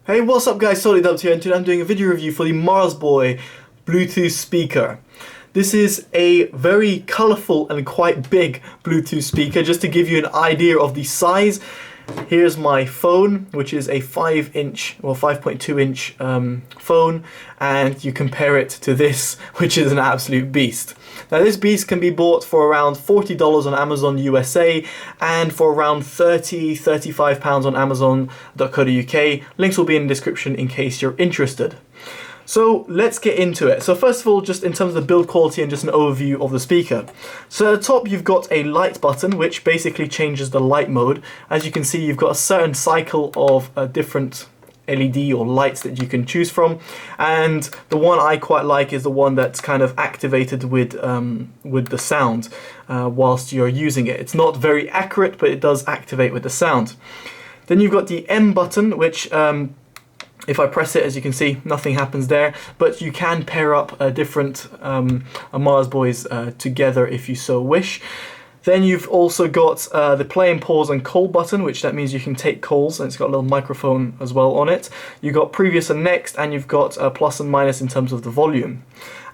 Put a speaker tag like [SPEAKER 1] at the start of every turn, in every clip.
[SPEAKER 1] Hey, what's up guys, Totallydubbed here, and today I'm doing a video review for the Marsboy Bluetooth speaker. This is a very colourful and quite big Bluetooth speaker. Just to give you an idea of the size, here's my phone, which is a 5-inch or 5.2-inch phone, and you compare it to this, which is an absolute beast. Now this beast can be bought for around $40 on Amazon USA and for around £35 on Amazon.co.uk. Links will be in the description in case you're interested. So let's get into it. So first of all, just in terms of the build quality and just an overview of the speaker. So at the top you've got a light button which basically changes the light mode. As you can see, you've got a certain cycle of different LED or lights that you can choose from, and the one I quite like is the one that's kind of activated with the sound whilst you're using it. It's not very accurate, but it does activate with the sound. Then you've got the M button, which if I press it, as you can see, nothing happens there, but you can pair up different Marsboys together if you so wish. Then you've also got the play and pause and call button, which that means you can take calls, and it's got a little microphone as well on it. You've got previous and next, and you've got plus and minus in terms of the volume.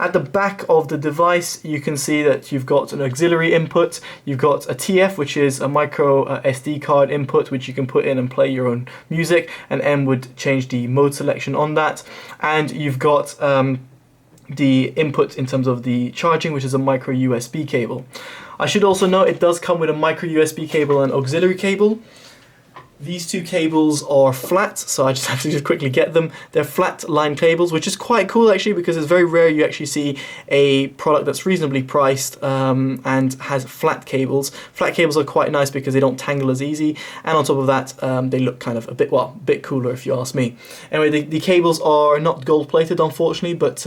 [SPEAKER 1] At the back of the device, you can see that you've got an auxiliary input, you've got a TF, which is a micro SD card input, which you can put in and play your own music, and M would change the mode selection on that. And you've got the input in terms of the charging, which is a micro USB cable. I should also note it does come with a micro USB cable and auxiliary cable. These two cables are flat, so I just have to quickly get them. They're flat line cables, which is quite cool actually, because it's very rare you actually see a product that's reasonably priced and has flat cables. Flat cables are quite nice because they don't tangle as easy, and on top of that they look kind of a bit cooler if you ask me. Anyway, the cables are not gold plated unfortunately, but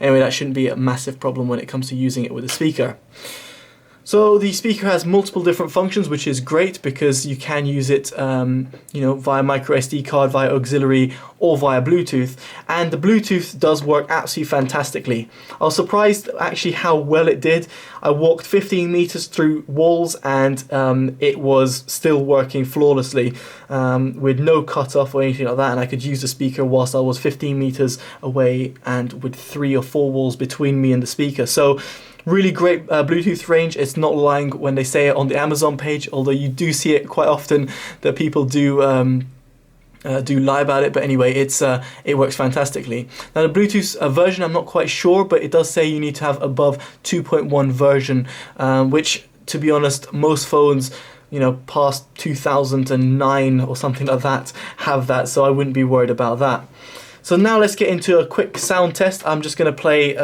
[SPEAKER 1] anyway, that shouldn't be a massive problem when it comes to using it with a speaker. So the speaker has multiple different functions, which is great because you can use it via micro SD card, via auxiliary, or via Bluetooth. And the Bluetooth does work absolutely fantastically. I was surprised actually how well it did. I walked 15 meters through walls and it was still working flawlessly with no cutoff or anything like that. And I could use the speaker whilst I was 15 meters away and with 3 or 4 walls between me and the speaker. So really great Bluetooth range. It's not lying when they say it on the Amazon page, although you do see it quite often that people do lie about it. But anyway, it works fantastically. Now the Bluetooth version, I'm not quite sure, but it does say you need to have above 2.1 version, which, to be honest, most phones past 2009 or something like that have that, so I wouldn't be worried about that. So now let's get into a quick sound test. I'm just going to play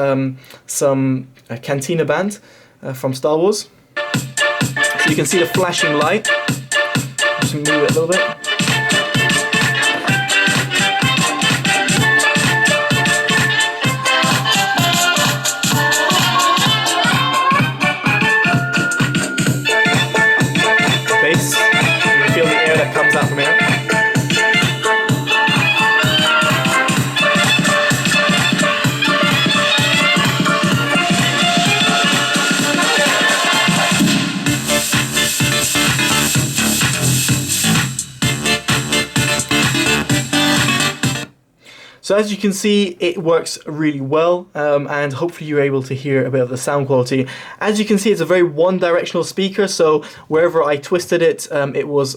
[SPEAKER 1] some Cantina Band from Star Wars. So you can see the flashing light. Just move it a little bit. Bass. You can feel the air that comes out from here. So as you can see, it works really well, and hopefully you're able to hear a bit of the sound quality. As you can see, it's a very one-directional speaker, so wherever I twisted it, it was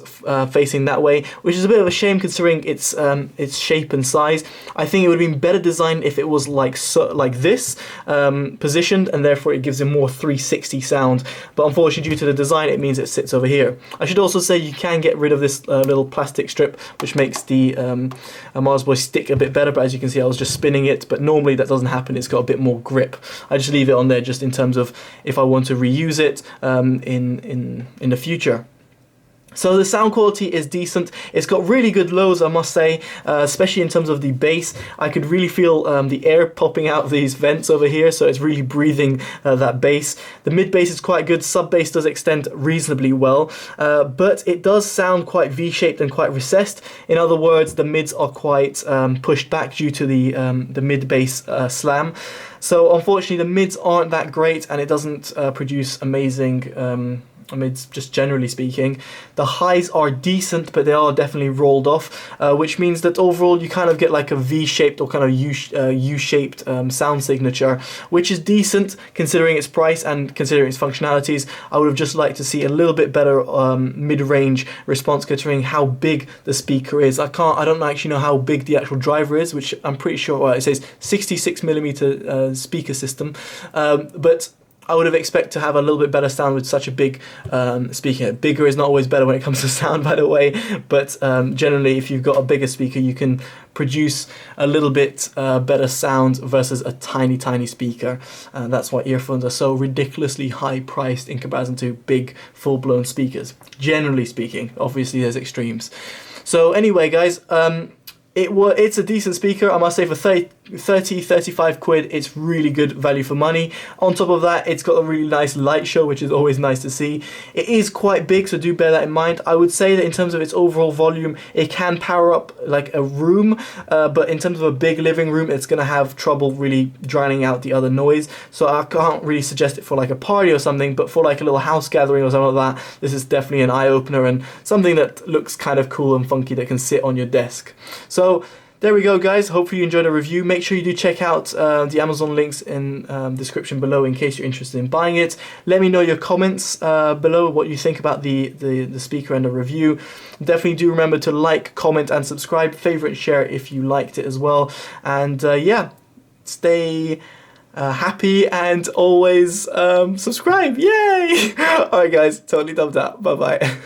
[SPEAKER 1] facing that way, which is a bit of a shame considering its shape and size. I think it would have been better designed if it was like this, positioned, and therefore it gives a more 360 sound. But unfortunately, due to the design, it means it sits over here. I should also say you can get rid of this little plastic strip, which makes the Marsboy stick a bit better. But as you can see, I was just spinning it, but normally that doesn't happen. It's got a bit more grip. I just leave it on there just in terms of if I want to reuse it in the future. So the sound quality is decent. It's got really good lows, I must say, especially in terms of the bass. I could really feel the air popping out of these vents over here, so it's really breathing that bass. The mid bass is quite good. Sub bass does extend reasonably well, but it does sound quite V-shaped and quite recessed. In other words, the mids are quite pushed back due to the mid bass slam. So unfortunately, the mids aren't that great, and it doesn't produce amazing I mean, it's just generally speaking. The highs are decent, but they are definitely rolled off, which means that overall you kind of get like a V-shaped or kind of U-shaped sound signature, which is decent considering its price and considering its functionalities. I would have just liked to see a little bit better mid-range response considering how big the speaker is. I don't actually know how big the actual driver is, which I'm pretty sure, well, it says 66mm speaker system, but I would have expected to have a little bit better sound with such a big speaker. Bigger is not always better when it comes to sound, by the way, but generally if you've got a bigger speaker you can produce a little bit better sound versus a tiny speaker. That's why earphones are so ridiculously high priced in comparison to big full-blown speakers, generally speaking. Obviously there's extremes. So anyway guys, it's a decent speaker, I must say. For 35 quid, it's really good value for money. On top of that, it's got a really nice light show, which is always nice to see. It is quite big, so do bear that in mind. I would say that in terms of its overall volume, it can power up like a room, but in terms of a big living room, it's going to have trouble really drowning out the other noise. So I can't really suggest it for like a party or something, but for like a little house gathering or something like that, this is definitely an eye-opener and something that looks kind of cool and funky that can sit on your desk. So there we go guys, hopefully you enjoyed the review. Make sure you do check out the Amazon links in the description below in case you're interested in buying it. Let me know your comments below, what you think about the speaker and the review. Definitely do remember to like, comment and subscribe, favorite, share if you liked it as well. And yeah, stay happy and always subscribe, yay! Alright guys, totally dubbed out, bye bye.